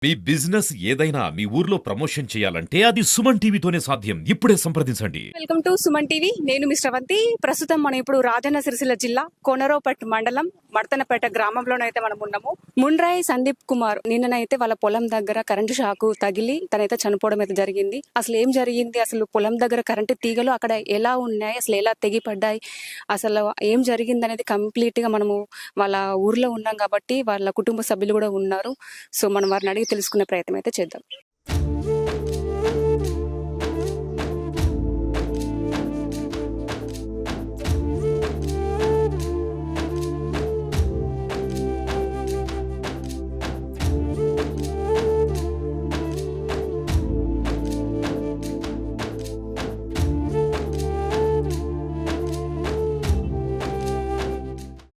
మీ business ఏదైనా మీ ఊర్లో promotion చేయాలంటే అది సుమన్ టీవీతోనే సాధ్యం. ఇప్పుడే సంప్రదించండి. Welcome to Suman TV. నేను మీ శ్రవంతి. ప్రస్తుతం మనం ఇప్పుడు రాజన్న సిరిసిల్ల జిల్లా కోనరావుపేట మండలం మర్తనపేట గ్రామంలోనైతే మనం ఉన్నాము. ముండ్రాయి సందీప్ కుమార్ నిన్ననైతే వాళ్ళ పొలం దగ్గర కరెంటు షాకు తగిలి తనైతే చనిపోవడం అయితే జరిగింది. అసలు ఏం జరిగింది, అసలు పొలం దగ్గర కరెంటు తీగలు అక్కడ ఎలా ఉన్నాయి, అసలు ఎలా తెగిపడ్డాయి, అసలు ఏం జరిగింది అనేది కంప్లీట్ గా మనము వాళ్ళ ఊర్లో ఉన్నాం కాబట్టి వాళ్ళ కుటుంబ సభ్యులు కూడా ఉన్నారు. సో మనం వారిని అడిగి తెలుసుకునే ప్రయత్నం అయితే చేద్దాం.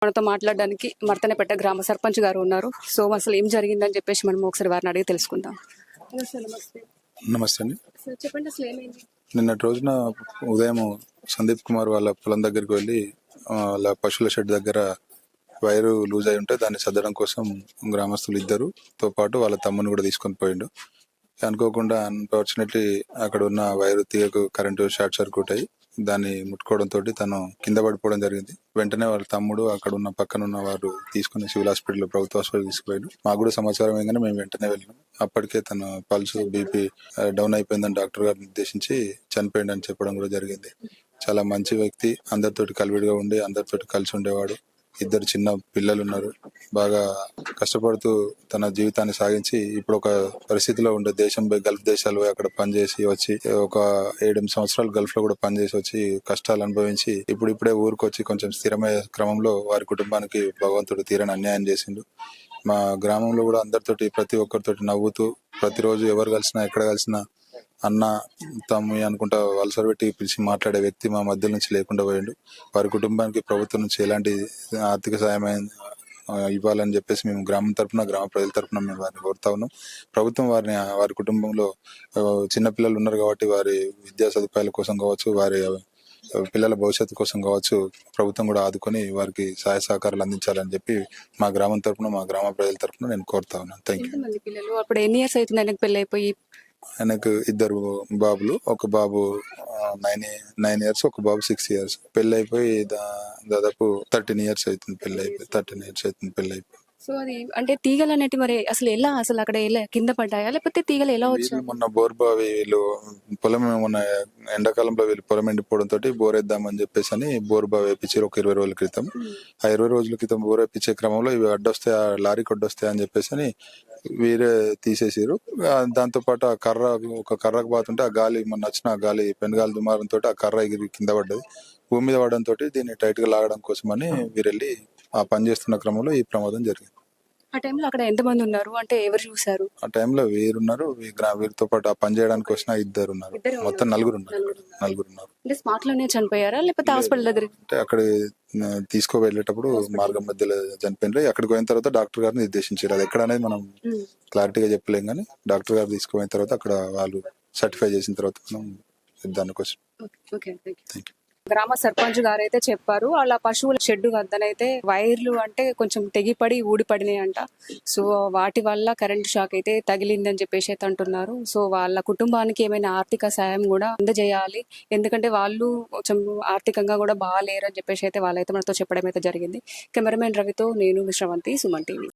మనతో మాట్లాడడానికి మర్తనపేట గ్రామ సర్పంచ్ గారు ఉన్నారు. సో అసలు ఏం జరిగిందని చెప్పేసి మనం ఒకసారి వారిని అడిగి తెలుసుకుందాం. నమస్తే అండి. చెప్పండి, అసలు ఏమైంది? నిన్నటి రోజున ఉదయం సందీప్ కుమార్ వాళ్ళ పొలం దగ్గరికి వెళ్ళి వాళ్ళ పశువుల షెడ్ దగ్గర వైరు లూజ్ అయి ఉంటే దాన్ని సర్దడం కోసం గ్రామస్తులు ఇద్దరుతో పాటు వాళ్ళ తమ్ముని కూడా తీసుకొని పోయిండు. అనుకోకుండా అన్ఫార్చునేట్లీ అక్కడ ఉన్న వైరు తీగకు కరెంటు షార్ట్ సర్క్యూట్ అయ్యి దాన్ని ముట్టుకోవడంతో తను కింద పడిపోవడం జరిగింది. వెంటనే వాళ్ళ తమ్ముడు అక్కడ ఉన్న పక్కన ఉన్న వారు తీసుకుని సివిల్ హాస్పిటల్ ప్రభుత్వ హాస్పిటల్ తీసుకుపోయాడు. మాకు కూడా సమాచారం ఏంగానే మేము వెంటనే వెళ్ళాం. అప్పటికే తన పల్స్ బీపీ డౌన్ అయిపోయిందని డాక్టర్ గారు నిర్దేశించి చనిపోయిందని చెప్పడం కూడా జరిగింది. చాలా మంచి వ్యక్తి, అందరితోటి కలివిడిగా ఉండి అందరితోటి కలిసి ఉండేవాడు. ఇద్దరు చిన్న పిల్లలు ఉన్నారు. బాగా కష్టపడుతూ తన జీవితాన్ని సాగించి ఇప్పుడు ఒక పరిస్థితిలో ఉండే దేశం గల్ఫ్ దేశాలు అక్కడ పనిచేసి వచ్చి ఒక 7 సంవత్సరాలు గల్ఫ్ లో కూడా పనిచేసి వచ్చి కష్టాలు అనుభవించి ఇప్పుడే ఊరికి వచ్చి కొంచెం స్థిరమయ్యే క్రమంలో వారి కుటుంబానికి భగవంతుడు తీరని అన్యాయం చేసిండు. మా గ్రామంలో కూడా అందరితోటి ప్రతి ఒక్కరితోటి నవ్వుతూ ప్రతిరోజు ఎవరు కలిసినా ఎక్కడ కలిసినా అన్న తమ్మి అనుకుంటా వలసలు పెట్టి పిలిచి మాట్లాడే వ్యక్తి మా మధ్య నుంచి లేకుండా పోయిండు. వారి కుటుంబానికి ప్రభుత్వం నుంచి ఎలాంటి ఆర్థిక సాయం ఇవ్వాలని చెప్పేసి మేము గ్రామం తరఫున గ్రామ ప్రజల తరఫున మేము వారిని కోరుతా ఉన్నాం. ప్రభుత్వం వారి కుటుంబంలో చిన్నపిల్లలు ఉన్నారు కాబట్టి వారి విద్యా సదుపాయాల కోసం కావచ్చు, వారి పిల్లల భవిష్యత్తు కోసం కావచ్చు, ప్రభుత్వం కూడా ఆదుకొని వారికి సహాయ సహకారాలు అందించాలని చెప్పి మా గ్రామం తరఫున మా గ్రామ ప్రజల తరఫున నేను కోరుతా ఉన్నాను. Thank you. అప్పుడు ఎన్ని ఇయర్స్ అవుతుంది ఆయనకు పెళ్లి అయిపోయి? ఆయనకు 2 బాబులు, ఒక బాబు 9 ఇయర్స్, ఒక బాబు 6 ఇయర్స్. పెళ్లి అయిపోయి దాదాపు 13 ఇయర్స్ అవుతుంది పెళ్లి అయిపోయి. 13 ఇయర్స్ అవుతుంది పెళ్లి అయిపోయి. సో అది అంటే తీగలు అనేటి మరి అసలు ఎలా, అసలు అక్కడ ఎలా కింద పడ్డాయా లేకపోతే తీగలు ఎలా వచ్చాయి? మొన్న బోర్బావి వీళ్ళు పొలం మొన్న ఎండాకాలంలో వీళ్ళు పొలం ఎండిపోవడంతో బోర్ వేద్దామని చెప్పేసి అని బోర్బావి వేపించారు ఒక 20 రోజుల క్రితం. ఆ 20 రోజుల క్రితం బోర్ వేపించే క్రమంలో ఇవి అడ్డొస్తాయి, ఆ లారీకి అడ్డొస్తాయి అని చెప్పేసి అని వీరే తీసేసారు. దాంతో పాటు ఆ ఒక కర్రకు బాతుంటే ఆ గాలి మొన్న వచ్చిన ఆ గాలి పెనుగాలి దుమారంతో ఆ కర్ర ఎగిరి కింద పడ్డది. భూమి మీద పడడంతో దీన్ని టైట్ గా లాగడం కోసమని వీరెళ్ళి ఆ పని చేస్తున్న క్రమంలో ఈ ప్రమాదం జరిగింది. ఆ టైంలో అక్కడ ఎంతమంది ఉన్నారు, అంటే ఎవరు చూసారు? ఆ టైంలో వీరున్నారు, వీరితో పాటు ఆ పని చేయడానికి వచ్చిన 2 ఉన్నారు. మొత్తం 4 ఉన్నారు. అంటే స్పాట్ లోనే చనిపోయారా లేకపోతే హాస్పిటల్ దగ్గర? అంటే అక్కడ తీసుకువెళ్ళేటప్పుడు మార్గం మధ్యలో చనిపోయినారు. అక్కడికి పోయిన తర్వాత డాక్టర్ గారు నిర్దేశించారు. అది ఎక్కడ అనేది మనం క్లారిటీగా చెప్పలేం, కానీ డాక్టర్ గారు తీసుకుపోయిన తర్వాత అక్కడ వాళ్ళు సర్టిఫై చేసిన తర్వాత మనం దానికోసం. Thank you. గ్రామ సర్పంచ్ గారు అయితే చెప్పారు, వాళ్ళ పశువుల షెడ్ వద్దనైతే వైర్లు అంటే కొంచెం తెగిపడి ఊడిపడినాయి అంట. సో వాటి వల్ల కరెంట్ షాక్ అయితే తగిలిందని చెప్పేసి అయితే అంటున్నారు. సో వాళ్ళ కుటుంబానికి ఏమైనా ఆర్థిక సాయం కూడా అందజేయాలి, ఎందుకంటే వాళ్ళు కొంచెం ఆర్థికంగా కూడా బాగాలేరు అని చెప్పేసి అయితే వాళ్ళైతే మనతో చెప్పడం అయితే జరిగింది. కెమెరామెన్ రవితో నేను శ్రవంతి, సుమన్ టీవీ.